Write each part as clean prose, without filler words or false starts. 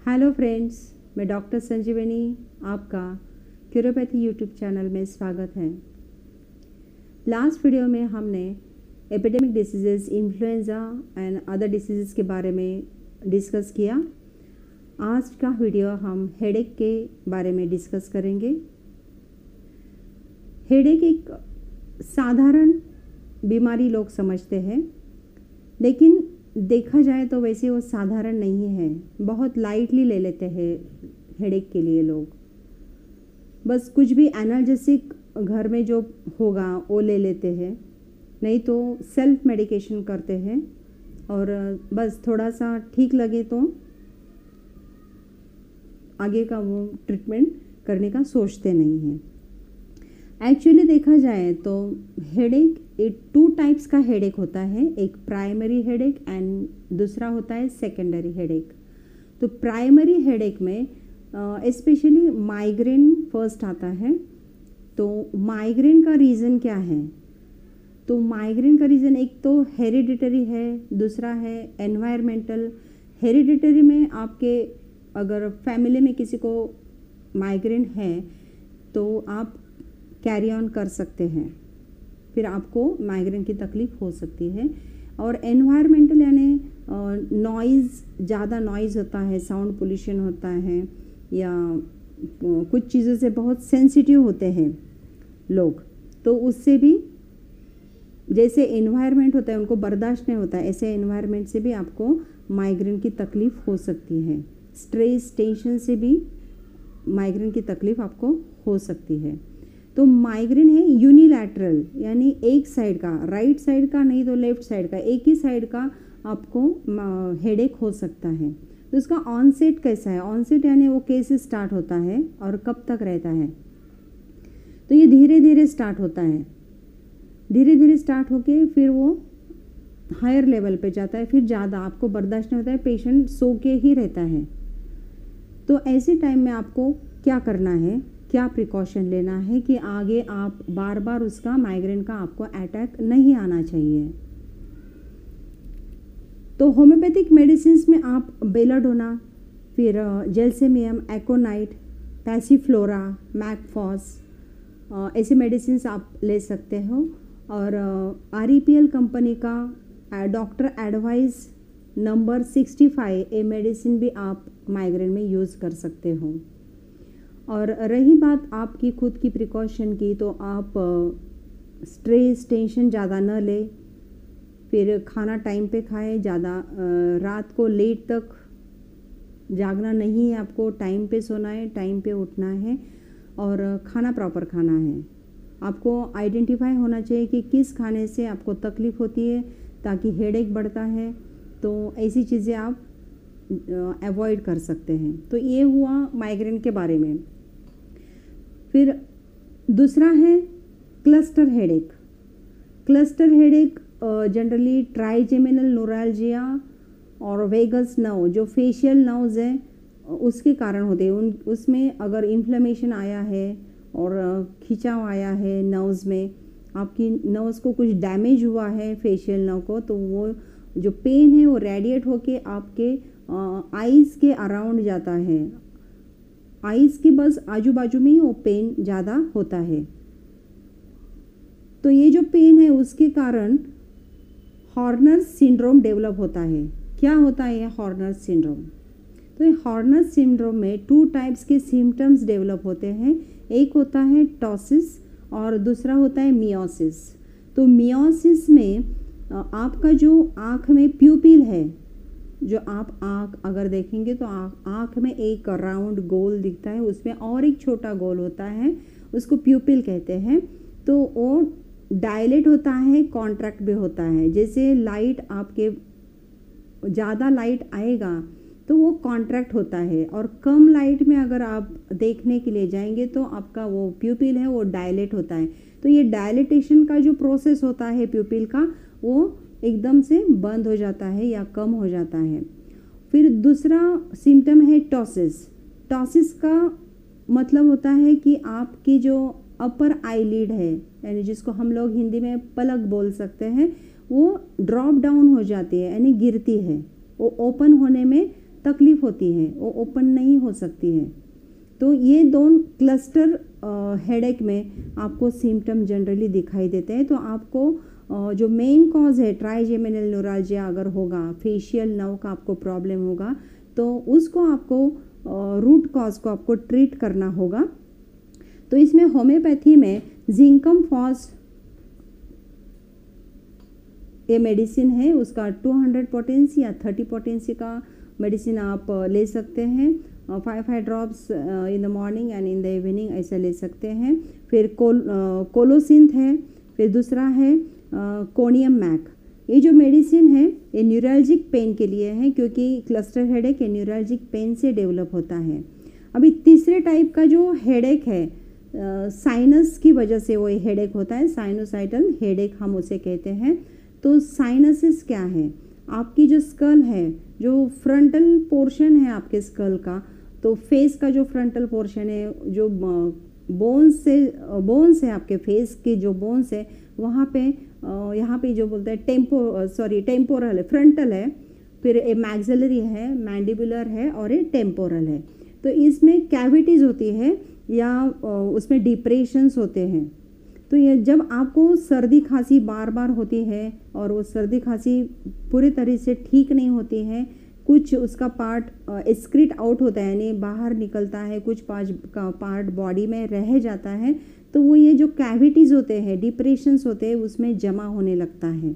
Hello friends, मैं doctor संजीवनी, आपका क्यूरोपैथी YouTube channel में स्वागत है। लास्ट वीडियो में हमने epidemic diseases, influenza and other diseases के बारे में डिस्कस किया। आज का वीडियो हम हेडेक के बारे में डिस्कस करेंगे। हेडेक एक साधारण बीमारी लोग समझते हैं, लेकिन देखा जाए तो वैसे वो साधारण नहीं है। बहुत लाइटली ले लेते हैं हेडेक के लिए लोग। बस कुछ भी एनाल्जेसिक घर में जो होगा वो ले लेते हैं, नहीं तो सेल्फ मेडिकेशन करते हैं और बस थोड़ा सा ठीक लगे तो आगे का वो ट्रीटमेंट करने का सोचते नहीं हैं। एक्चुअली देखा जाए तो हेडेक एक 2 टाइप्स का हेडेक होता है, एक प्राइमरी हेडेक एंड दूसरा होता है सेकेंडरी हेडेक। तो प्राइमरी हेडेक में स्पेशली माइग्रेन फर्स्ट आता है। तो माइग्रेन का रीज़न क्या है? तो माइग्रेन का रीज़न एक तो हेरिडिटरी है, दूसरा है एनवायरमेंटल। हेरिडिटरी में आपके अगर फैमिली में किसी को माइग्रेन है तो आप कैरी ऑन कर सकते हैं, फिर आपको माइग्रेन की तकलीफ़ हो सकती है। और एनवायरमेंटल यानी नॉइज़, ज़्यादा नॉइज़ होता है, साउंड पोल्यूशन होता है, या कुछ चीज़ों से बहुत सेंसिटिव होते हैं लोग, तो उससे भी जैसे एनवायरनमेंट होता है उनको बर्दाश्त नहीं होता है, ऐसे एनवायरनमेंट से भी आपको माइग्रेन की तकलीफ़ हो सकती है। स्ट्रेस, टेंशन से भी माइग्रेन की तकलीफ़ आपको हो सकती है। तो माइग्रेन है यूनिलैटरल, यानी एक साइड का, राइट साइड का नहीं तो लेफ्ट साइड का, एक ही साइड का आपको हेडेक हो सकता है। तो इसका ऑनसेट कैसा है? ऑनसेट यानी वो कैसे स्टार्ट होता है और कब तक रहता है? तो ये धीरे धीरे स्टार्ट होता है, धीरे धीरे स्टार्ट होके फिर वो हायर लेवल पे जाता है, फिर ज़्यादा आपको बर्दाश्त नहीं होता है, पेशेंट सो के ही रहता है। तो ऐसे टाइम में आपको क्या करना है, क्या प्रिकॉशन लेना है कि आगे आप बार बार उसका माइग्रेन का आपको अटैक नहीं आना चाहिए। तो होम्योपैथिक मेडिसिन में आप बेलाडोना, फिर जेल्सेमियम, एकोनाइट, पैसिफ्लोरा, मैकफॉस, ऐसे मेडिसिन आप ले सकते हो। और REPL कंपनी का डॉक्टर एडवाइस नंबर 65 ये मेडिसिन भी आप माइग्रेन में यूज़ कर सकते हो। और रही बात आपकी खुद की प्रिकॉशन की, तो आप स्ट्रेस, टेंशन ज़्यादा न ले, फिर खाना टाइम पे खाएं, ज़्यादा रात को लेट तक जागना नहीं है, आपको टाइम पे सोना है, टाइम पे उठना है और खाना प्रॉपर खाना है। आपको आइडेंटिफाई होना चाहिए कि किस खाने से आपको तकलीफ़ होती है ताकि हेडेक बढ़ता है, तो ऐसी चीज़ें आप अवॉइड कर सकते हैं। तो ये हुआ माइग्रेन के बारे में। फिर दूसरा है cluster headache. Cluster headache generally trigeminal neuralgia और वेगस नर्व, जो फेशियल नर्व्स हैं उसके कारण होते हैं। उसमें अगर इन्फ्लेमेशन आया है और खिंचाव आया है नर्व्स में, आपकी नर्व्स को कुछ डैमेज हुआ है फेशियल नर्व को, तो वो जो पेन है वो रेडिएट होके आपके आईज़ के अराउंड जाता है। आईज़ की बस आजू बाजू में ही वो पेन ज़्यादा होता है। तो ये जो पेन है उसके कारण हॉर्नर सिंड्रोम डेवलप होता है। क्या होता है ये हॉर्नर सिंड्रोम? तो ये हॉर्नर सिंड्रोम में 2 टाइप्स के सिम्टम्स डेवलप होते हैं। एक होता है टॉसिस और दूसरा होता है मियोसिस। तो मियोसिस में आपका जो आँख में प्यूपिल है, जो आप आँख अगर देखेंगे तो आँख में एक राउंड गोल दिखता है, उसमें और एक छोटा गोल होता है, उसको प्यूपिल कहते हैं। तो वो डायलेट होता है, कॉन्ट्रैक्ट भी होता है। जैसे लाइट आपके ज़्यादा लाइट आएगा तो वो कॉन्ट्रैक्ट होता है, और कम लाइट में अगर आप देखने के लिए जाएंगे तो आपका वो प्यूपिल है वो डायलेट होता है। तो ये डायलेटेशन का जो प्रोसेस होता है प्यूपिल का, वो एकदम से बंद हो जाता है या कम हो जाता है। फिर दूसरा सिम्टम है टॉसिस। टॉसिस का मतलब होता है कि आपकी जो अपर आईलिड है, यानी जिसको हम लोग हिंदी में पलक बोल सकते हैं, वो ड्रॉप डाउन हो जाती है, यानी गिरती है। वो ओपन होने में तकलीफ़ होती है वो ओपन नहीं हो सकती है। तो ये दोनों क्लस्टर हेडेक में आपको सिम्टम जनरली दिखाई देते हैं। तो आपको जो मेन कॉज है ट्राइजेमिनल न्यूराल्जिया अगर होगा, फेशियल नर्व का आपको प्रॉब्लम होगा, तो उसको आपको रूट कॉज को आपको ट्रीट करना होगा। तो इसमें होम्योपैथी में जिंकम फॉस ये मेडिसिन है, उसका 200 पोटेंसी या 30 पोटेंसी का मेडिसिन आप ले सकते हैं। 5 drops in the morning and in the evening ऐसा ले सकते हैं। फिर कोलोसिंथ है, फिर दूसरा है कोनियम मैक। ये जो मेडिसिन है ये न्यूरल्जिक पेन के लिए है, क्योंकि क्लस्टर हेडेक ये न्यूरल्जिक पेन से डेवलप होता है। अभी तीसरे टाइप का जो हेडेक है साइनस की वजह से वो हेडेक होता है, साइनोसाइटल हेडेक हम उसे कहते हैं। तो साइनसिस क्या है? आपकी जो स्कल है, जो फ्रंटल पोर्शन है आपके स्कल का, तो फेस का जो फ्रंटल पोर्शन है, जो बोन्स है आपके फेस के जो बोन्स है, वहाँ पे यहाँ पे जो बोलते हैं टेम्पोरल है, फ्रंटल है, फिर ए मैक्सिलरी है, मैंडिबुलर है और ये टेम्पोरल है। तो इसमें कैविटीज़ होती है या उसमें डिप्रेशंस होते हैं। तो ये जब आपको सर्दी खांसी बार बार होती है और वो सर्दी खांसी पूरी तरह से ठीक नहीं होती है, कुछ उसका पार्ट एक्सक्रीट आउट होता है यानी बाहर निकलता है, कुछ पार्ट बॉडी में रह जाता है, तो वो ये जो कैविटीज़ होते हैं, डिप्रेशंस होते हैं, उसमें जमा होने लगता है।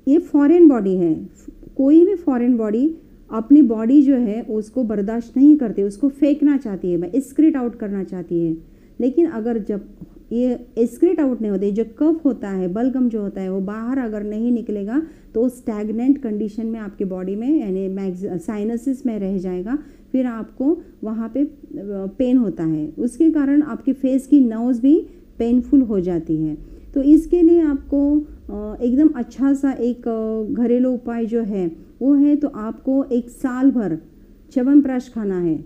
ये फॉरेन बॉडी है, कोई भी फॉरेन बॉडी अपनी बॉडी जो है उसको बर्दाश्त नहीं करती, उसको फेंकना चाहती है, एक्सक्रीट आउट करना चाहती है। लेकिन अगर जब ये एक्सक्रीट आउट नहीं होते, जो कफ होता है, बलगम जो होता है, वो बाहर अगर नहीं निकलेगा तो स्टैग्नेंट कंडीशन में आपके बॉडी में यानी साइनसिस में रह जाएगा। फिर आपको वहाँ पे पेन होता है, उसके कारण आपके फेस की नर्व्स भी पेनफुल हो जाती है। तो इसके लिए आपको एकदम अच्छा सा एक घरेलू उपाय जो है वो है, तो आपको 1 साल भर च्यवनप्राश खाना है।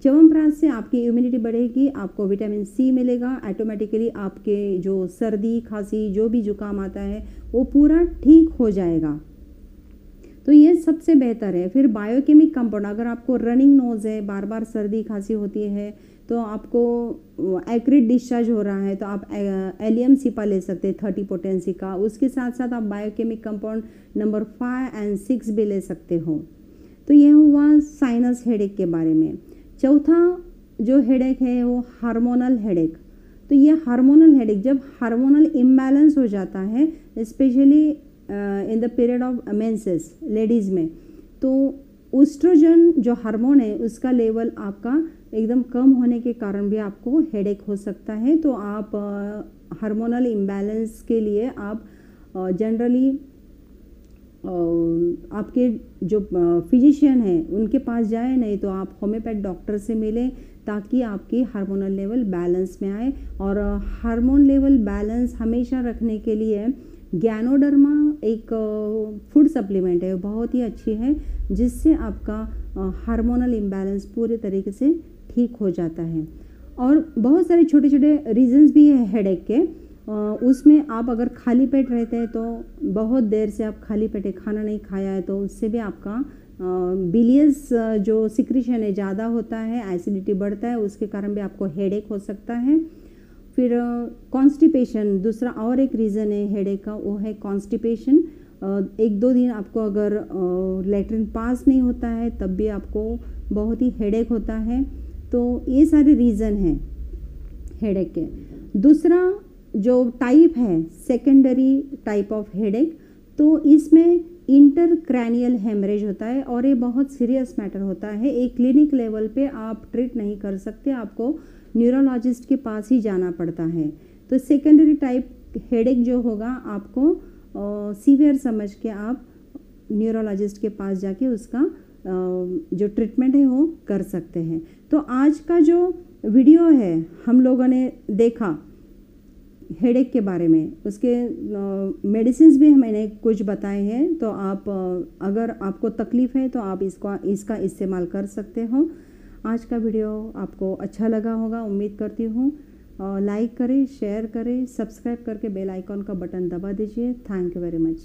च्यवनप्राश से आपकी इम्यूनिटी बढ़ेगी, आपको विटामिन सी मिलेगा, ऑटोमेटिकली आपके जो सर्दी खांसी जो भी जुकाम आता है वो पूरा ठीक हो जाएगा। तो ये सबसे बेहतर है। फिर बायोकेमिक कंपाउंड, अगर आपको रनिंग नोज़ है, बार बार सर्दी खांसी होती है, तो आपको एक्रिड डिस्चार्ज हो रहा है, तो आप एलियम सिपा ले सकते हैं 30 पोटेंसी का। उसके साथ साथ आप बायोकेमिक कंपाउंड नंबर 5 और 6 भी ले सकते हो। तो ये हुआ साइनस हेडेक के बारे में। चौथा जो हेडेक है वो हार्मोनल हेडेक। तो ये हार्मोनल हेडेक जब हार्मोनल इम्बैलेंस हो जाता है, specially in the period of menses ladies में, तो एस्ट्रोजन जो हार्मोन है उसका लेवल आपका एकदम कम होने के कारण भी आपको हेडेक हो सकता है। तो आप हार्मोनल इम्बैलेंस के लिए आप जनरली आपके जो फिजिशियन हैं उनके पास जाए, नहीं तो आप होम्योपैथ डॉक्टर से मिलें, ताकि आपकी हार्मोनल लेवल बैलेंस में आए। और हार्मोन लेवल बैलेंस हमेशा रखने के लिए गैनोडर्मा एक फूड सप्लीमेंट है, बहुत ही अच्छी है, जिससे आपका हार्मोनल इम्बैलेंस पूरे तरीके से ठीक हो जाता है। और बहुत सारे छोटे छोटे रीजंस भी है हेडेक के। उसमें आप अगर खाली पेट रहते हैं, तो बहुत देर से आप खाली पेट खाना नहीं खाया है, तो उससे भी आपका बिलियस जो सिक्रीशन है ज़्यादा होता है, एसिडिटी बढ़ता है, उसके कारण भी आपको हेडेक हो सकता है। फिर कॉन्स्टिपेशन दूसरा और एक रीज़न है हेडेक का, वो है कॉन्स्टिपेशन। 1-2 दिन आपको अगर लैट्रिन पास नहीं होता है तब भी आपको बहुत ही हेडेक होता है। तो ये सारे रीज़न हैं हेडेक के। दूसरा जो टाइप है सेकेंडरी टाइप ऑफ हेडेक, तो इसमें इंटरक्रैनियल हेमरेज होता है और ये बहुत सीरियस मैटर होता है। एक क्लिनिक लेवल पे आप ट्रीट नहीं कर सकते, आपको न्यूरोलॉजिस्ट के पास ही जाना पड़ता है। तो सेकेंडरी टाइप हेडेक जो होगा, आपको सीवियर समझ के आप न्यूरोलॉजिस्ट के पास जाके उसका जो ट्रीटमेंट है वो कर सकते हैं। तो आज का जो वीडियो है हम लोगों ने देखा हेडेक के बारे में, उसके मेडिसिन्स भी मैंने कुछ बताए हैं। तो आप अगर आपको तकलीफ़ है तो आप इसका इस्तेमाल कर सकते हो। आज का वीडियो आपको अच्छा लगा होगा, उम्मीद करती हूँ। लाइक करें, शेयर करें, सब्सक्राइब करके बेल आइकॉन का बटन दबा दीजिए। Thank you very much.